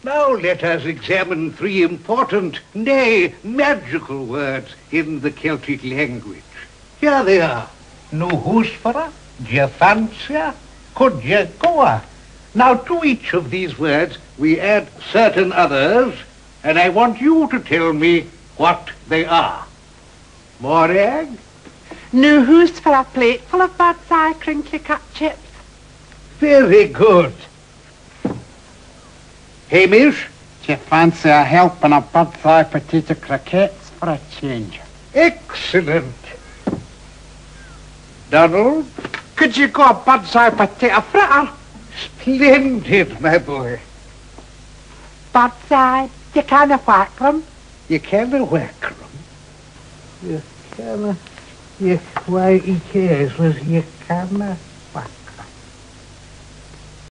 Now let us examine three important, nay, magical words in the Celtic language. Here they are. No húsfara, d'ye fancy, could ye go? Now to each of these words we add certain others, and I want you to tell me what they are. Morag? No who's for a plate full of bird's eye crinkly cut chips. Very good. Hamish? Do you fancy a helping of bird's eye potato croquettes for a change? Excellent. Donald? Could you go a bird's eye potato fritter? Splendid, my boy. Bird's eye, you canna whack them. You canna whack them. You canna... Why, he cares, was you canna...